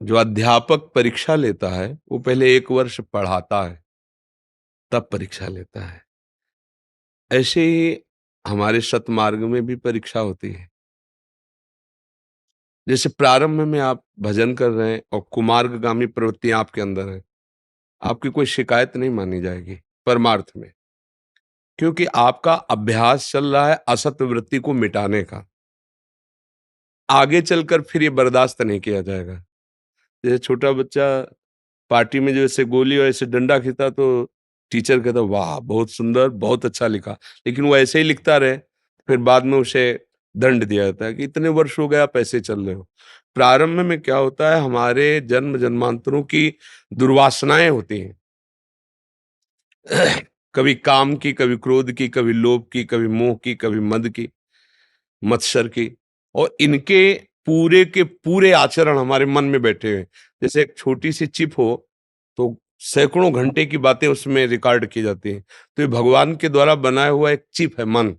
जो अध्यापक परीक्षा लेता है वो पहले 1 वर्ष पढ़ाता है, तब परीक्षा लेता है। ऐसे ही हमारे सतमार्ग में भी परीक्षा होती है। जैसे प्रारंभ में आप भजन कर रहे हैं और कुमार्गगामी प्रवृत्तियां आपके अंदर है, आपकी कोई शिकायत नहीं मानी जाएगी परमार्थ में, क्योंकि आपका अभ्यास चल रहा है असत वृत्ति को मिटाने का। आगे चलकर फिर ये बर्दाश्त नहीं किया जाएगा। जैसे छोटा बच्चा पार्टी में जो ऐसे गोली और ऐसे डंडा खींचता तो टीचर कहता वाह बहुत सुंदर, बहुत अच्छा लिखा। लेकिन वो ऐसे ही लिखता रहे, फिर बाद में उसे दंड दिया जाता है कि इतने वर्ष हो गए आप ऐसे चल रहे हो। प्रारंभ में क्या होता है, हमारे जन्म जन्मांतरों की दुर्वासनाएं होती हैं। कभी काम की, कभी क्रोध की, कभी लोभ की, कभी मोह की, कभी मद की, मत्सर की, और इनके पूरे के पूरे आचरण हमारे मन में बैठे हुए हैं। जैसे एक छोटी सी चिप हो तो सैकड़ों घंटे की बातें उसमें रिकॉर्ड की जाती हैं। तो ये भगवान के द्वारा बनाया हुआ एक चिप है मन,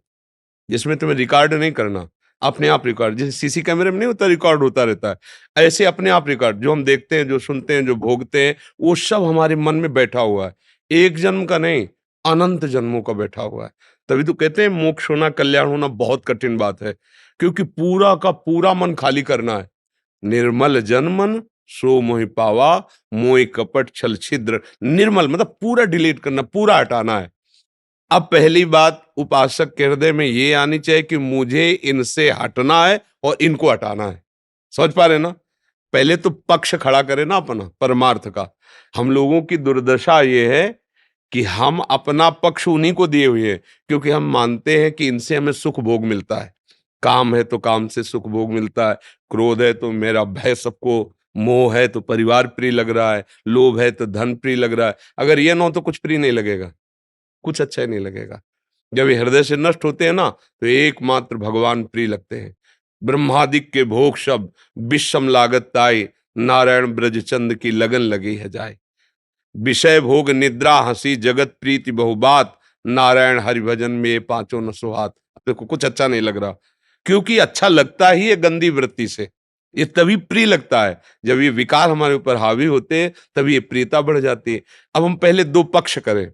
जिसमें तुम्हें रिकॉर्ड नहीं करना, अपने आप रिकॉर्ड, जैसे सीसी कैमरे में नहीं होता रिकॉर्ड होता रहता है, ऐसे अपने आप रिकॉर्ड, जो हम देखते हैं, जो सुनते हैं, जो भोगते हैं, वो सब हमारे मन में बैठा हुआ है। एक जन्म का नहीं, अनंत जन्मों का बैठा हुआ है। तभी तो कहते हैं मोक्ष होना, कल्याण होना बहुत कठिन बात है, क्योंकि पूरा का पूरा मन खाली करना है। निर्मल जन मन सो मोहि पावा, मोहि कपट छल छिद्र। निर्मल मतलब पूरा डिलीट करना, पूरा हटाना है। अब पहली बात उपासक के हृदय में ये आनी चाहिए कि मुझे इनसे हटना है और इनको हटाना है। समझ पा रहे ना? पहले तो पक्ष खड़ा करे ना अपना परमार्थ का। हम लोगों की दुर्दशा ये है कि हम अपना पक्ष उन्हीं को दिए हुए हैं, क्योंकि हम मानते हैं कि इनसे हमें सुख भोग मिलता है। काम है तो काम से सुख भोग मिलता है, क्रोध है तो मेरा भय सबको, मोह है तो परिवार प्रिय लग रहा है, लोभ है तो धन प्रिय लग रहा है। अगर ये ना हो तो कुछ प्रिय नहीं लगेगा, कुछ अच्छा ही नहीं लगेगा। जब ये हृदय से नष्ट होते हैं ना, तो एकमात्र भगवान प्रिय लगते हैं। ब्रह्मादिक के भोग शब्द विषम लागत ताई, नारायण ब्रज चंद की लगन लगी है जाए। विषय भोग निद्रा हंसी जगत प्रीति बहुबात, नारायण हरिभजन में ये पांचों न सुहात। देखो कुछ अच्छा नहीं लग रहा, क्योंकि अच्छा लगता ही है गंदी वृत्ति से। ये तभी प्रिय लगता है जब ये विकार हमारे ऊपर हावी होते हैं, तभी ये प्रियता बढ़ जाती है। अब हम पहले दो पक्ष करें,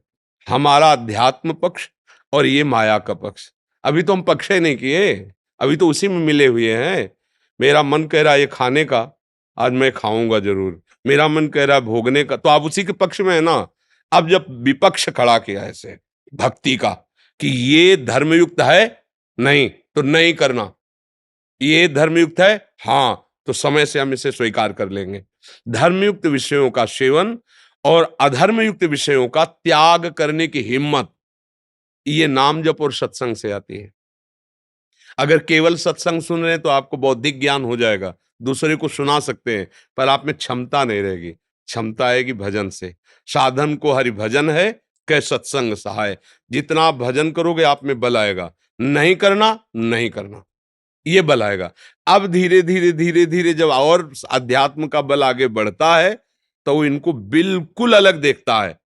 हमारा अध्यात्म पक्ष और ये माया का पक्ष। अभी तो हम पक्ष ही नहीं किए, अभी तो उसी में मिले हुए हैं। मेरा मन कह रहा है ये खाने का, आज मैं खाऊंगा जरूर। मेरा मन कह रहा है भोगने का, तो आप उसी के पक्ष में है ना। अब जब विपक्ष खड़ा किया ऐसे भक्ति का कि ये धर्मयुक्त है, नहीं तो नहीं करना, ये धर्मयुक्त है, हाँ तो समय से हम इसे स्वीकार कर लेंगे। धर्मयुक्त विषयों का सेवन और अधर्मयुक्त विषयों का त्याग करने की हिम्मत, ये नाम जप और सत्संग से आती है। अगर केवल सत्संग सुन रहे हैं तो आपको बौद्धिक ज्ञान हो जाएगा, दूसरे को सुना सकते हैं, पर आप में क्षमता नहीं रहेगी। क्षमता आएगी भजन से। साधन को हरि भजन है, कै सत्संग सहाय। जितना आप भजन करोगे आप में बल आएगा, नहीं करना नहीं करना, ये बल आएगा। अब धीरे धीरे धीरे धीरे जब और अध्यात्म का बल आगे बढ़ता है, तो वो इनको बिल्कुल अलग देखता है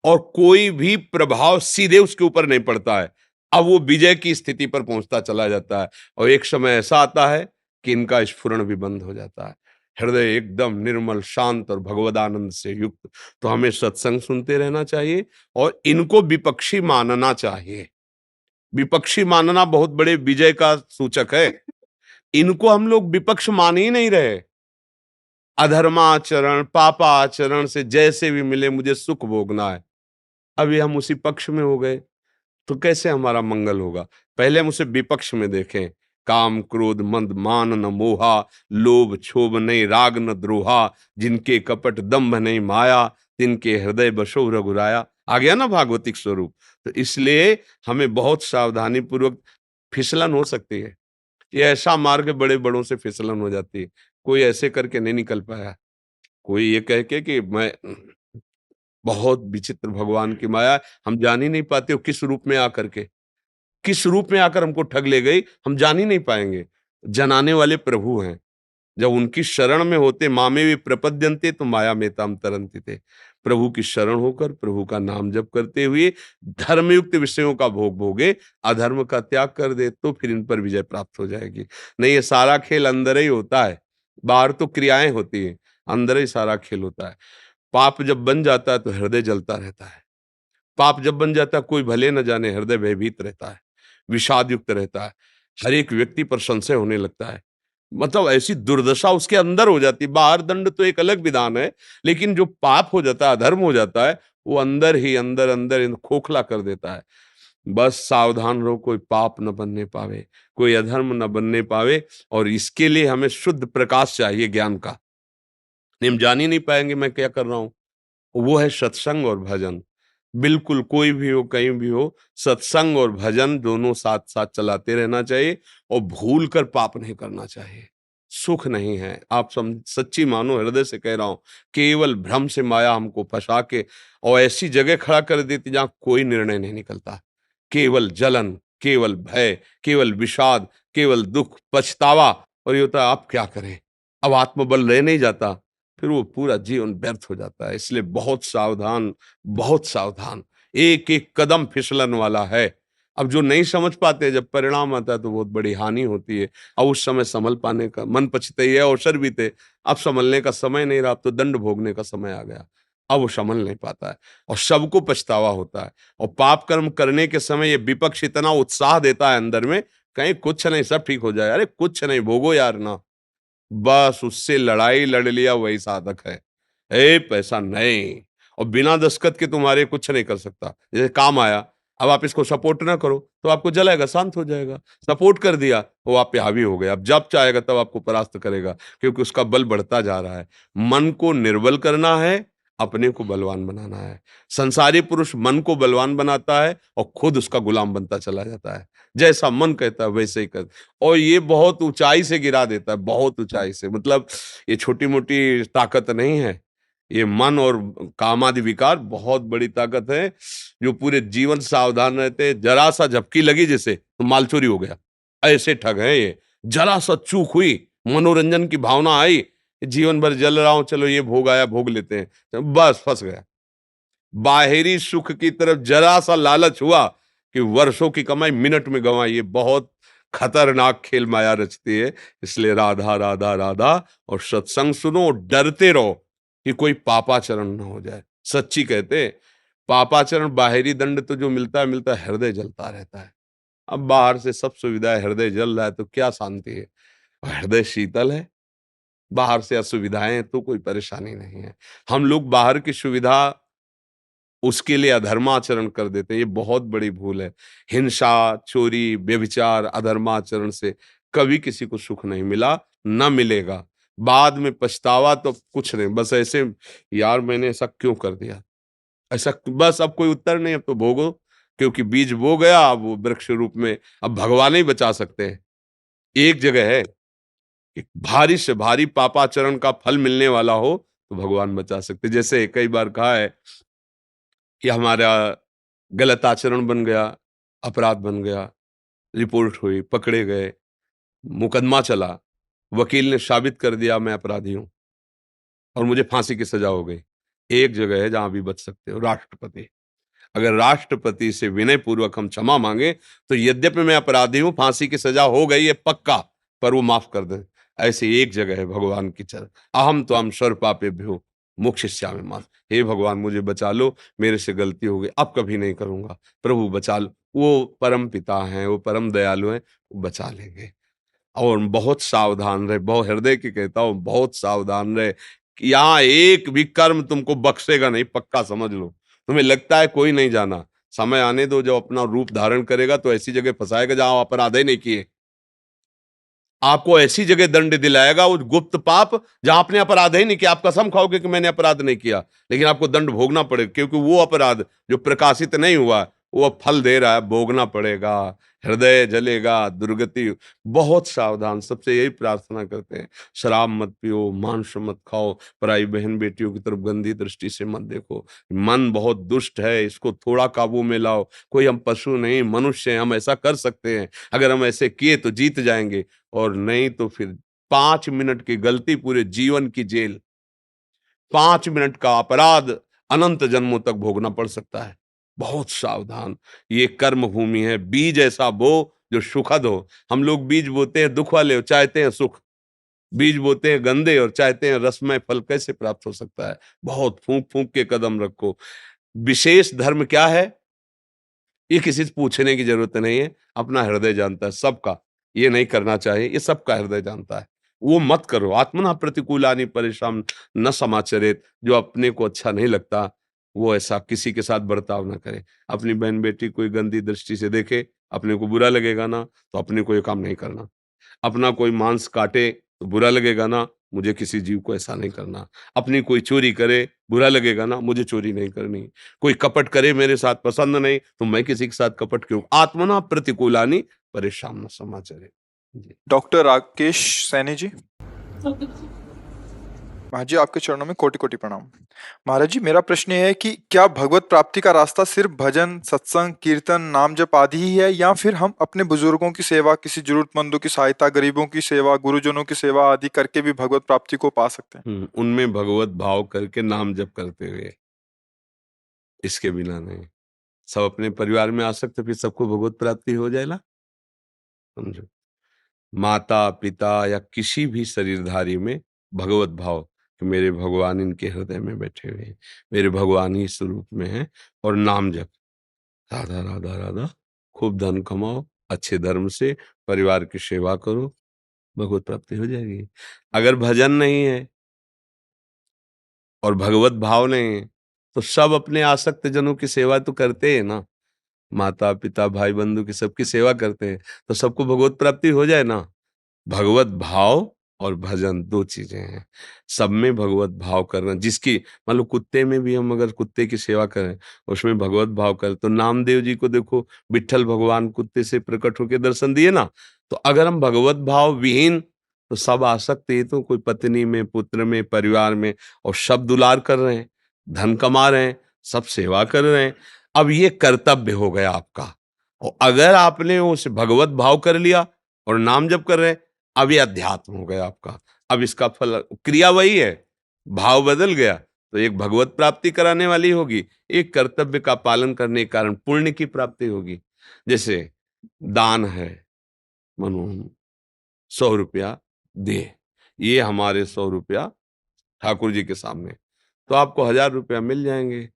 और कोई भी प्रभाव सीधे उसके ऊपर नहीं पड़ता है। अब वो विजय की स्थिति पर पहुंचता चला जाता है, और एक समय ऐसा आता है कि इनका स्फुरण भी बंद हो जाता है। हृदय एकदम निर्मल शांत और भगवदानंद से युक्त। तो हमें सत्संग सुनते रहना चाहिए और इनको विपक्षी मानना चाहिए। विपक्षी मानना बहुत बड़े विजय का सूचक है। इनको हम लोग विपक्ष मान ही नहीं रहे। अधर्माचरण पापाचरण से जैसे भी मिले मुझे सुख भोगना है, अभी हम उसी पक्ष में हो गए, तो कैसे हमारा मंगल होगा? पहले हम उसे विपक्ष में देखें। काम क्रोध मंद मान न मोहा, लोभ क्षोभ नहीं राग न द्रोहा, जिनके कपट दंभ नहीं माया, तिनके हृदय बसो रघुराया। आ गया ना भागवतिक स्वरूप। तो इसलिए हमें बहुत सावधानी पूर्वक, फिसलन हो सकती है, ये ऐसा मार्ग बड़े बड़ों से फिसलन हो जाती है। कोई ऐसे करके नहीं निकल पाया, कोई ये कह के कि मैं, बहुत विचित्र भगवान की माया, हम जान ही नहीं पाते हो किस रूप में आकर के, किस रूप में आकर हमको ठग ले गई, हम जान ही नहीं पाएंगे। जनाने वाले प्रभु हैं। जब उनकी शरण में होते, मामे वे प्रपद्यन्ते तो माया में ताम तरन्ति थे। प्रभु की शरण होकर प्रभु का नाम जप करते हुए धर्मयुक्त विषयों का भोग भोगे, अधर्म का त्याग कर दे, तो फिर इन पर विजय प्राप्त हो जाएगी। नहीं, ये सारा खेल अंदर ही होता है, बाहर तो क्रियाएं होती हैं। अंदर ही सारा खेल होता है। पाप जब बन जाता है तो हृदय जलता रहता है। पाप जब बन जाता है कोई भले न जाने हृदय भयभीत रहता है, विषाद युक्त रहता है, हर एक व्यक्ति पर संशय होने लगता है। मतलब ऐसी दुर्दशा उसके अंदर हो जाती है। बाहर दंड तो एक अलग विधान है, लेकिन जो पाप हो जाता है, अधर्म हो जाता है, वो अंदर ही अंदर अंदर इन खोखला कर देता है। बस सावधान रहो, कोई पाप न बनने पावे, कोई अधर्म न बनने पावे। और इसके लिए हमें शुद्ध प्रकाश चाहिए ज्ञान का। नहीं, हम जान ही नहीं पाएंगे मैं क्या कर रहा हूँ। वो है सत्संग और भजन। बिल्कुल कोई भी हो, कहीं भी हो, सत्संग और भजन दोनों साथ-साथ चलाते रहना चाहिए और भूल कर पाप नहीं करना चाहिए। सुख नहीं है, आप सच्ची मानो, हृदय से कह रहा हूँ, केवल भ्रम से माया हमको फँसा के और ऐसी जगह खड़ा कर देती जहाँ कोई निर्णय नहीं निकलता। केवल जलन, केवल भय, केवल विषाद, केवल दुःख, पछतावा। और ये होता है अब क्या करें? अब आत्मबल रह नहीं जाता। फिर वो पूरा जीवन व्यर्थ हो जाता है। इसलिए बहुत सावधान, बहुत सावधान। एक-एक कदम फिसलन वाला है। अब जो नहीं समझ पाते, जब परिणाम आता है तो बहुत बड़ी हानि होती है। अब उस समय संभल पाने का मन पछताई अवसर भी थे। अब संभलने का समय नहीं रहा, अब तो दंड भोगने का समय आ गया। अब वो संभल नहीं पाता है और सबको पछतावा होता है। और पाप कर्म करने के समय ये विपक्ष इतना उत्साह देता है अंदर में, कहीं कुछ नहीं, सब ठीक हो जाए। अरे कुछ नहीं, भोगो यार ना। बस उससे लड़ाई लड़ लिया वही साधक है। पैसा नहीं। और बिना दस्तखत के तुम्हारे कुछ नहीं कर सकता। जैसे काम आया, अब आप इसको सपोर्ट ना करो तो आपको जलाएगा, शांत हो जाएगा। सपोर्ट कर दिया, वो आप पे हावी हो गया। अब जब चाहेगा तब आपको परास्त करेगा, क्योंकि उसका बल बढ़ता जा रहा है। मन को निर्बल करना है, अपने को बलवान बनाना है। संसारी पुरुष मन को बलवान बनाता है और खुद उसका गुलाम बनता चला जाता है। जैसा मन कहता है वैसे ही कर। और ये बहुत ऊंचाई से गिरा देता है, बहुत ऊंचाई से। मतलब ये छोटी-मोटी ताकत नहीं है। ये मन और कामादि विकार बहुत बड़ी ताकत है, जो पूरे जीवन सावधान रहते हैं। जरा-सा झपकी लगी जैसे, तो माल चोरी हो गया। ऐसे ठग हैं ये। जरा-सा चूक हुई, मनोरंजन की भावना आई, जीवन भर जल रहा हूँ, चलो ये भोग आया, भोग लेते हैं। बस फँस गया। बाहिरी सुख की तरफ जरा-सा लालच हुआ कि वर्षों की कमाई मिनट में गँवाई। ये बहुत खतरनाक खेल माया रचती है। इसलिए राधा, राधा, राधा और सत्संग सुनो और डरते रहो कि कोई पापाचरण ना हो जाए। सच्ची कहते हैं, पापाचरण बाहरी दंड तो जो मिलता है, हृदय जलता रहता है। अब बाहर से सब सुविधाएँ, हृदय जल रहा है तो क्या शांति है? और हृदय शीतल है, बाहर से असुविधाएँ हैं तो कोई परेशानी नहीं है। हम लोग बाहर की सुविधा उसके लिए अधर्माचरण कर देते हैं, ये बहुत बड़ी भूल है। हिंसा, चोरी, व्यभिचार, अधर्माचरण से कभी किसी को सुख नहीं मिला, ना मिलेगा। बाद में पछतावा तो कुछ नहीं, बस ऐसे यार मैंने ऐसा क्यों कर दिया? ऐसा बस अब कोई उत्तर नहीं, अब तो भोगो, क्योंकि बीज बो गया, अब वो वृक्ष रूप में अब भगवान ही बचा सकते हैं। एक जगह है कि भारी से भारी पापाचरण का फल मिलने वाला हो, तो भगवान बचा सकते हैं। जैसे कई बार कहा है कि हमारा गलत आचरण बन गया, अपराध बन गया, रिपोर्ट हुई, पकड़े गए, मुकदमा चला, वकील ने साबित कर दिया मैं अपराधी हूँ और मुझे फांसी की सजा हो गई। एक जगह है जहाँ अभी बच सकते हो, राष्ट्रपति। अगर राष्ट्रपति से विनय पूर्वक हम क्षमा मांगे, तो यद्यपि मैं अपराधी हूँ, फांसी की सजा हो गई है पक्का, पर वो माफ कर दे। ऐसी एक जगह है भगवान की चरण, अहम त्वं सर्वपापेभ्यो मोक्षयिष्यामि मां। हे भगवान मुझे बचा लो, मेरे से गलती हो गई, अब कभी नहीं करूंगा, प्रभु बचा लो। वो परम पिता हैं, वो परम दयालु हैं, वो बचा लेंगे। और बहुत सावधान रहे, बहुत हृदय की कहता हूँ, बहुत सावधान रहे कि यहाँ एक भी कर्म तुमको बख्शेगा नहीं, पक्का समझ लो। तुम्हें लगता है कोई नहीं जाना, समय आने दो, जब अपना रूप धारण करेगा तो ऐसी जगह फंसाएगा जहां अपराध ही नहीं किए। आपको ऐसी जगह दंड दिलाएगा, वो गुप्त पाप जहां आपने अपराध ही नहीं किया। आप कसम खाओगे कि मैंने अपराध नहीं किया, लेकिन आपको दंड भोगना पड़ेगा, क्योंकि वो अपराध जो प्रकाशित नहीं हुआ, वो अब फल दे रहा है, भोगना पड़ेगा। हृदय जलेगा, दुर्गति। बहुत सावधान, सबसे यही प्रार्थना करते हैं, शराब मत पियो, मांस मत खाओ, पराई बहन बेटियों की तरफ गंदी दृष्टि से मत देखो। मन बहुत दुष्ट है, इसको थोड़ा काबू में लाओ। कोई हम पशु नहीं, मनुष्य हैं, हम ऐसा कर सकते हैं। अगर हम ऐसे किए तो जीत जाएंगे, और नहीं तो फिर 5 मिनट की गलती पूरे जीवन की जेल, 5 मिनट का अपराध अनंत जन्मों तक भोगना पड़ सकता है। बहुत सावधान, ये कर्म भूमि है। बीज ऐसा बो जो सुखद हो। हम लोग बीज बोते हैं दुख वाले, चाहते हैं सुख। बीज बोते हैं गंदे और चाहते हैं रसमय फल कैसे प्राप्त हो सकता है? बहुत फूंक फूंक के कदम रखो। विशेष धर्म क्या है? ये किसी से पूछने की जरूरत नहीं है, अपना हृदय जानता है सबका। ये नहीं करना चाहिए, ये सबका हृदय जानता है। वो मत करो। आत्मनः प्रतिकूलानि परेषां न समाचरेत। जो अपने को अच्छा नहीं लगता, वो ऐसा किसी के साथ बर्ताव ना करे। अपनी बहन-बेटी कोई गंदी दृष्टि से देखे, अपने को बुरा लगेगा ना, तो अपने को ये काम नहीं करना। अपना कोई मांस काटे तो बुरा लगेगा ना, मुझे किसी जीव को ऐसा नहीं करना। अपनी कोई चोरी करे, बुरा लगेगा ना, मुझे चोरी नहीं करनी। कोई कपट करे मेरे साथ पसंद नहीं, तो मैं किसी के साथ कपट क्यों? आत्मना प्रतिकूलानि परेशान न समाचरे। जी। डॉक्टर राकेश सैनी जी। महाराज जी, आपके चरणों में कोटि कोटि प्रणाम। महाराज जी, मेरा प्रश्न ये है कि क्या भगवत प्राप्ति का रास्ता सिर्फ भजन, सत्संग, कीर्तन, नाम जप आदि ही है, या फिर हम अपने बुजुर्गों की सेवा, किसी जरूरतमंदों की सहायता, गरीबों की सेवा, गुरुजनों की सेवा आदि करके भी भगवत प्राप्ति को पा सकते हैं? उनमें भगवत भाव करके नाम जप करते हुए, इसके बिना नहीं। सब अपने परिवार में आ सकते, फिर सबको भगवत प्राप्ति हो जाए ना, समझो। माता, पिता या किसी भी शरीरधारी में भगवत भाव कि मेरे भगवान इनके हृदय में बैठे हुए हैं, मेरे भगवान ही स्वरूप में हैं, और नाम जप, राधा राधा राधा, खूब धन कमाओ, अच्छे धर्म से परिवार की सेवा करो, भगवत प्राप्ति हो जाएगी। अगर भजन नहीं है और भगवत भाव नहीं है, तो सब अपने आसक्त जनों की सेवा तो करते हैं ना, माता पिता भाई बंधु की सबकी सेवा करते हैं, तो सबको भगवत प्राप्ति हो जाए ना। भगवत भाव और भजन 2 चीजें हैं। सब में भगवत भाव करना, जिसकी मान लो कुत्ते में भी हम अगर कुत्ते की सेवा करें, उसमें भगवत भाव करें, तो नामदेव जी को देखो, विट्ठल भगवान कुत्ते से प्रकट होकर दर्शन दिए ना। तो अगर हम भगवत भाव विहीन, तो सब आसक्त है, तो कोई पत्नी में, पुत्र में, परिवार में, और सब दुलार कर रहे हैं, धन कमा रहे हैं, सब सेवा कर रहे हैं। अब ये कर्तव्य हो गया आपका, और अगर आपने उस भगवत भाव कर लिया और नाम जप कर रहे हैं, अब ये अध्यात्म हो गया आपका। अब इसका फल, क्रिया वही है, भाव बदल गया, तो एक भगवत प्राप्ति कराने वाली होगी, एक कर्तव्य का पालन करने के कारण पुण्य की प्राप्ति होगी। जैसे दान है, मनो 100 रुपया दे, ये हमारे 100 रुपया ठाकुर जी के सामने, तो आपको 1000 रुपया मिल जाएंगे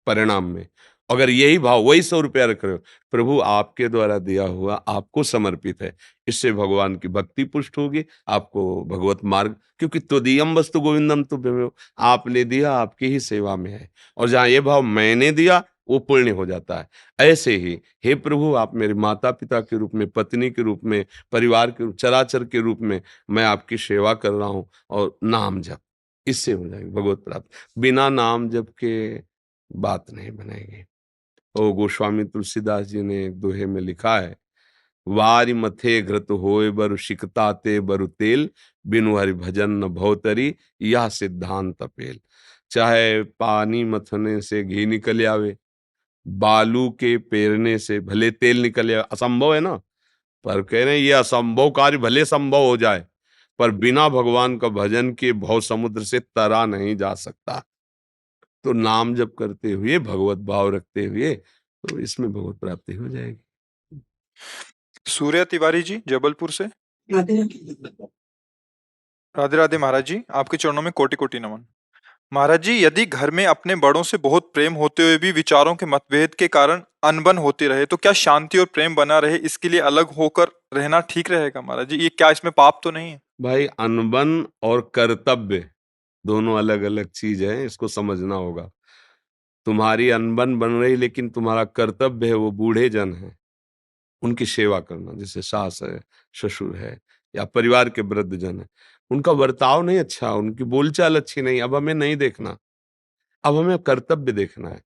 परिणाम में। अगर यही भाव, वही 100 रुपया रख रहे हो, प्रभु आपके द्वारा दिया हुआ आपको समर्पित है, इससे भगवान की भक्ति पुष्ट होगी, आपको भगवत मार्ग, क्योंकि त्वदीयम वस्तु गोविंदम तुभ्यमेव, आपने दिया, आपकी ही सेवा में है, और जहाँ ये भाव मैंने दिया, वो पुण्य हो जाता है। ऐसे ही हे प्रभु, आप मेरे माता पिता के रूप में, पत्नी के रूप में, परिवार के चराचर के रूप में मैं आपकी सेवा कर रहा हूँ, और नाम जप, इससे हो जाएगी भगवत प्राप्त। बिना नाम जप के बात नहीं बनेगी। ओ गोस्वामी तुलसीदास जी ने एक दोहे में लिखा है, वारि मथे घृत होए बरु सिकताते बरु तेल, बिनु हरि भजन न भवतरी, यह सिद्धांत पेल। चाहे पानी मथने से घी निकल आवे, बालू के पेरने से भले तेल निकल आवे, असंभव है ना, पर कह रहे हैं ये असंभव कार्य भले संभव हो जाए, पर बिना भगवान का भजन के भव समुद्र से तरा नहीं जा सकता। तो नाम जप करते हुए, भगवत भाव रखते हुए, तो इसमें भगवत प्राप्ति हो जाएगी। सूर्य तिवारी जी, जबलपुर से। राधे राधे महाराज जी, आपके चरणों में कोटि कोटि नमन। महाराज जी, यदि घर में अपने बड़ों से बहुत प्रेम होते हुए भी विचारों के मतभेद के कारण अनबन होती रहे, तो क्या शांति और प्रेम बना रहे, इसके लिए अलग होकर रहना ठीक रहेगा महाराज जी? ये क्या इसमें पाप तो नहीं है? भाई, अनबन और कर्तव्य दोनों अलग अलग चीज है, इसको समझना होगा। तुम्हारी अनबन बन रही, लेकिन तुम्हारा कर्तव्य है, वो बूढ़े जन है, उनकी सेवा करना, जैसे सास है, ससुर है, या परिवार के वृद्ध जन है, उनका बर्ताव नहीं अच्छा, उनकी बोलचाल अच्छी नहीं, अब हमें नहीं देखना, अब हमें कर्तव्य देखना है।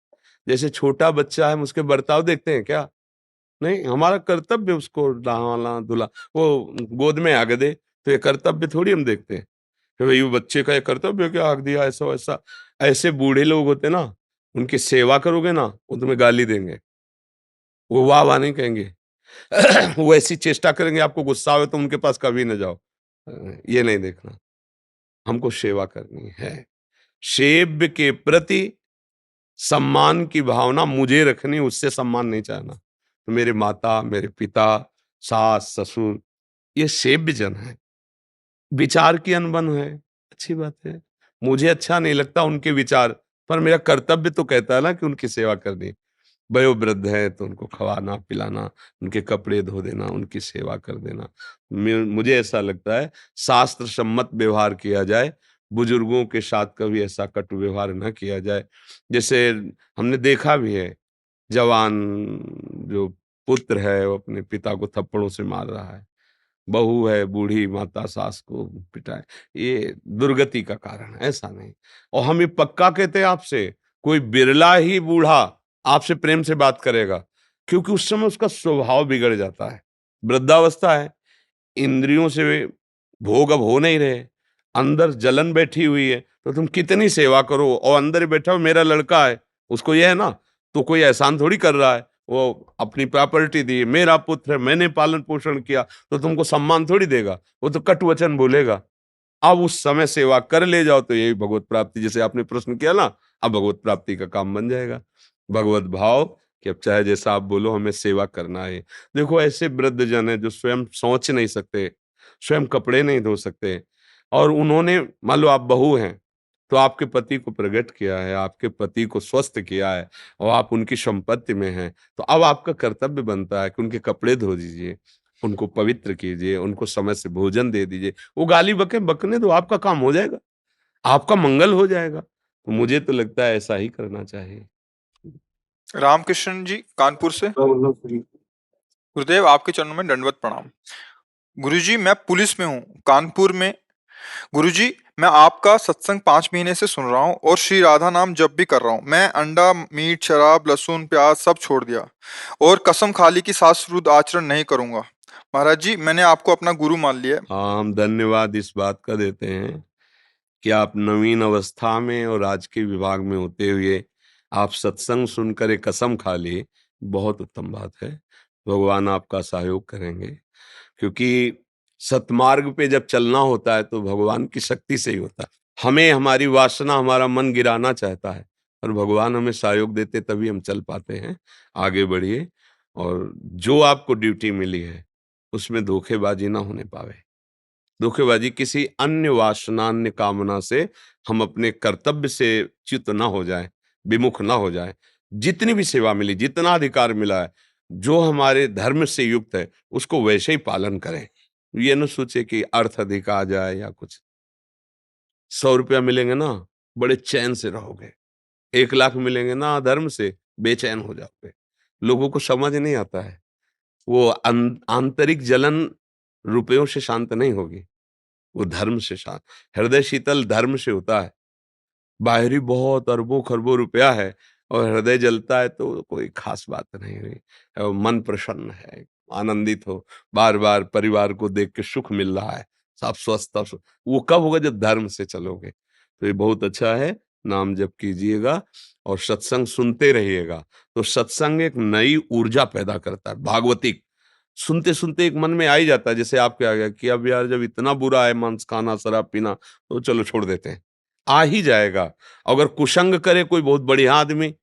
जैसे छोटा बच्चा है, हम उसके बर्ताव देखते हैं क्या? नहीं, हमारा कर्तव्य उसको नहलाना धुला, वो गोद में आग दे, तो ये कर्तव्य थोड़ी हम देखते हैं कि भाई वो बच्चे का ये कर्तव्य है कि आग दिया, ऐसा वैसा। ऐसे बूढ़े लोग होते ना, उनकी सेवा करोगे ना, वो तुम्हें गाली देंगे, वो वाह वाह नहीं कहेंगे। वो ऐसी चेष्टा करेंगे, आपको गुस्सा आवे तो उनके पास कभी न जाओ। ये नहीं देखना, हमको सेवा करनी है। सेव्य के प्रति सम्मान की भावना मुझे रखनी, उससे सम्मान नहीं चाहना। तो मेरे माता, मेरे पिता, सास, ससुर, ये सेव्य जन है, विचार की अनबन है, अच्छी बात है। मुझे अच्छा नहीं लगता उनके विचार, पर मेरा कर्तव्य तो कहता है ना कि उनकी सेवा करनी। वयोवृद्ध हैं तो उनको खवाना पिलाना, उनके कपड़े धो देना, उनकी सेवा कर देना। मुझे ऐसा लगता है शास्त्र सम्मत व्यवहार किया जाए, बुजुर्गों के साथ कभी ऐसा कटु व्यवहार न किया जाए। जैसे हमने देखा भी है, जवान जो पुत्र है वो अपने पिता को थप्पड़ों से मार रहा है। बहू है, बूढ़ी माता सास को पिटाए, ये दुर्गति का कारण है, ऐसा नहीं। और हम ये पक्का कहते हैं आपसे, कोई बिरला ही बूढ़ा आपसे प्रेम से बात करेगा, क्योंकि उस समय उसका स्वभाव बिगड़ जाता है। वृद्धावस्था है, इंद्रियों से भोग अब हो नहीं रहे, अंदर जलन बैठी हुई है, तो तुम कितनी सेवा करो, और अंदर ही बैठा हो मेरा लड़का है, उसको ये है ना, तो कोई एहसान थोड़ी कर रहा है, वो अपनी प्रॉपर्टी दी, मेरा पुत्र है, मैंने पालन पोषण किया, तो तुमको सम्मान थोड़ी देगा, वो तो कटु वचन बोलेगा। अब उस समय सेवा कर ले जाओ तो यही भगवत प्राप्ति, जैसे आपने प्रश्न किया ना, अब भगवत प्राप्ति का काम बन जाएगा। भगवत भाव कि अब चाहे जैसा आप बोलो, हमें सेवा करना है। देखो ऐसे वृद्ध जन है जो स्वयं सोच नहीं सकते, स्वयं कपड़े नहीं धो सकते, और उन्होंने, मान लो आप बहू हैं, तो आपके पति को प्रकट किया है, आपके पति को स्वस्थ किया है, और आप उनकी संपत्ति में हैं, तो अब आपका कर्तव्य बनता है कि उनके कपड़े धो दीजिए, उनको पवित्र कीजिए, उनको समय से भोजन दे दीजिए। वो गाली बके, बकने दो, आपका काम हो जाएगा, आपका मंगल हो जाएगा। तो मुझे तो लगता है ऐसा ही करना चाहिए। रामकृष्ण जी कानपुर से। गुरुदेव आपके चरणों में दंडवत प्रणाम। गुरुजी मैं पुलिस में हूँ कानपुर में। गुरुजी मैं आपका सत्संग 5 महीने से सुन रहा हूँ और श्री राधा नाम जप भी कर रहा हूँ। मैं अंडा मीट शराब लहसुन प्याज सब छोड़ दिया और कसम खा ली कि शास्त्रविरुद्ध आचरण नहीं करूंगा। महाराज जी मैंने आपको अपना गुरु मान लिया है। हाँ, हम धन्यवाद इस बात का देते हैं कि आप नवीन अवस्था में और राजकीय विभाग में होते हुए आप सत्संग सुनकर एक कसम खा लिए, बहुत उत्तम बात है। भगवान आपका सहयोग करेंगे, क्योंकि सतमार्ग पे जब चलना होता है तो भगवान की शक्ति से ही होता है। हमें हमारी वासना, हमारा मन गिराना चाहता है, और भगवान हमें सहयोग देते तभी हम चल पाते हैं। आगे बढ़िए, और जो आपको ड्यूटी मिली है उसमें धोखेबाजी ना होने पावे। धोखेबाजी किसी अन्य वासना, अन्य कामना से हम अपने कर्तव्य से च्युत ना हो जाएं, विमुख ना हो जाएं। जितनी भी सेवा मिली, जितना अधिकार मिला है, जो हमारे धर्म से युक्त है, उसको वैसे ही पालन करें। ये न सोचे कि अर्थ अधिक आ जाए या कुछ। 100 रुपया मिलेंगे ना, बड़े चैन से रहोगे। 1 लाख मिलेंगे ना धर्म से, बेचैन हो जाओगे। लोगों को समझ नहीं आता है, वो आंतरिक जलन रुपयों से शांत नहीं होगी, वो धर्म से शांत। हृदय शीतल धर्म से होता है। बाहरी बहुत अरबों खरबों रुपया है और हृदय जलता है तो कोई खास बात नहीं हुई। मन प्रसन्न है, आनंदित हो, बार बार परिवार को देख के सुख मिल रहा है, सब स्वस्थ वो कब होगा? जब धर्म से चलोगे। तो ये बहुत अच्छा है, नाम जप कीजिएगा और सत्संग सुनते रहिएगा। तो सत्संग एक नई ऊर्जा पैदा करता है, भागवतिक। सुनते सुनते एक मन में आ ही जाता है, जैसे आपके आ गया कि अब यार जब इतना बुरा है मांस खाना शराब पीना, तो चलो छोड़ देते हैं, आ ही जाएगा। अगर कुसंग करे कोई बहुत बढ़िया आदमी,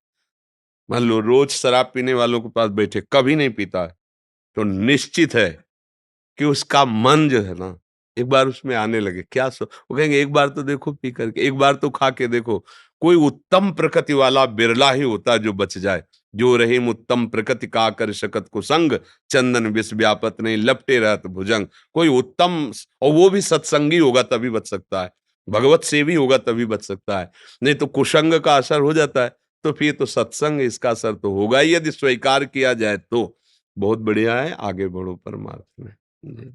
मान लो रोज शराब पीने वालों के पास बैठे, कभी नहीं पीता है, तो निश्चित है कि उसका मन जो है ना, एक बार उसमें आने लगे। क्या वो कहेंगे एक बार तो देखो पी करके, एक बार तो खा के देखो। कोई उत्तम प्रकृति वाला बिरला ही होता है जो बच जाए। जो रहीम उत्तम प्रकृति का कर शकत कुसंग, चंदन विष व्यापत नहीं लपटे रहत भुजंग। कोई उत्तम, और वो भी सत्संगी होगा तभी बच सकता है, भगवत सेवी होगा तभी बच सकता है। नहीं तो कुसंग का असर हो जाता है, तो फिर तो सत्संग इसका असर तो होगा ही, यदि स्वीकार किया जाए तो। बहुत बढ़िया है, आगे बढ़ो परमार्थ में। जी।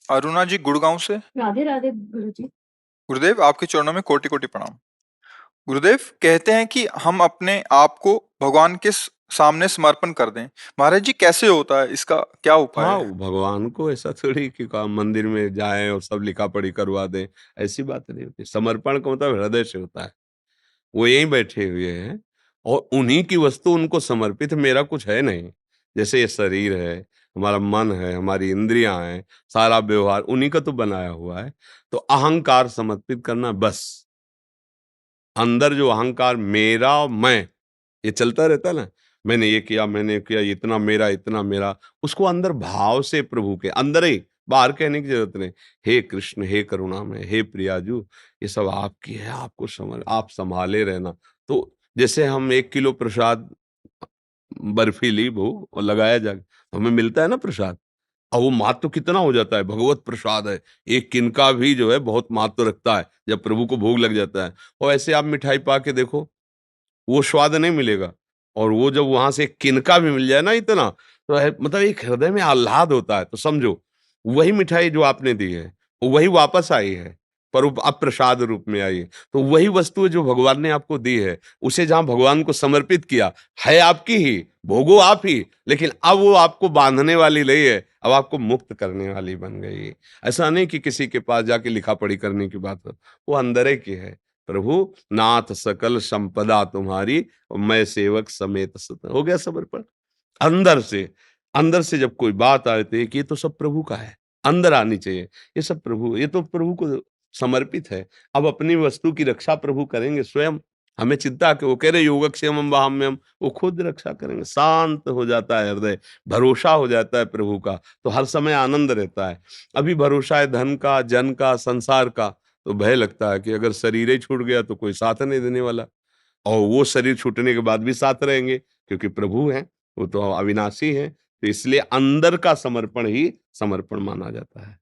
अरुणा जी गुड़गांव से। राधे राधे गुरु जी। गुरुदेव आपके चरणों में कोटि कोटि प्रणाम। गुरुदेव कहते हैं कि हम अपने आप को भगवान के सामने समर्पण कर दें। महाराज जी कैसे होता है, इसका क्या उपाय हाँ, है? वो भगवान को ऐसा थोड़ी कि मंदिर में जाएं और सब लिखा पढ़ी करवा दें, ऐसी बात नहीं होती। समर्पण का मतलब हृदय से होता है। वो यहीं बैठे हुए हैं और उन्हीं की वस्तु उनको समर्पित, मेरा कुछ है नहीं। जैसे ये शरीर है, हमारा मन है, हमारी इंद्रियां हैं, सारा व्यवहार उन्हीं का तो बनाया हुआ है। तो अहंकार समर्पित करना बस। अंदर जो अहंकार, मेरा और मैं, ये चलता रहता है ना, मैंने ये किया, मैंने किया, इतना मेरा, उसको अंदर भाव से प्रभु के अंदर ही बाहर कहने की जरूरत नहीं। हे कृष्ण, हे करुणामय, हे प्रियाजू, ये सब आपकी है, आपको आप संभाले रहना। तो जैसे हम 1 किलो प्रसाद बर्फी ली भोग और लगाया जाके, तो हमें मिलता है ना प्रसाद। और वो महत्व तो कितना हो जाता है, भगवत प्रसाद है। एक किनका भी जो है बहुत महत्व रखता है, जब प्रभु को भोग लग जाता है। और ऐसे आप मिठाई पा के देखो, वो स्वाद नहीं मिलेगा। और वो जब वहां से किनका भी मिल जाए ना इतना, तो मतलब एक हृदय में आह्लाद होता है। तो समझो वही मिठाई जो आपने दी है, वो वही वापस आई है, पर वो अब प्रसाद रूप में आई है। तो वही वस्तु जो भगवान ने आपको दी है, उसे जहां भगवान को समर्पित किया, है आपकी ही, भोगो आप ही, लेकिन अब वो आपको बांधने वाली नहीं है, अब आपको मुक्त करने वाली बन गई। ऐसा नहीं कि किसी के पास जाके लिखा पढ़ी करने की बात हो, वो अंदर की है। प्रभु नाथ सकल संपदा तुम्हारी, और मैं सेवक समेत सत। हो गया समर्पण। अंदर से, अंदर से जब कोई बात आती है कि ये तो सब प्रभु का है, अंदर आनी चाहिए। ये सब प्रभु, ये तो प्रभु को समर्पित है। अब अपनी वस्तु की रक्षा प्रभु करेंगे स्वयं। हमें चिंता के वो कह रहे योगक्षेमम वहाम्यम, वो खुद रक्षा करेंगे। शांत हो जाता है हृदय, भरोसा हो जाता है प्रभु का, तो हर समय आनंद रहता है। अभी भरोसा है धन का, जन का, संसार का, तो भय लगता है कि अगर शरीर ही छूट गया तो कोई साथ नहीं देने वाला। और वो शरीर छूटने के बाद भी साथ रहेंगे, क्योंकि प्रभु हैं, वो तो अविनाशी हैं। तो इसलिए अंदर का समर्पण ही समर्पण माना जाता है।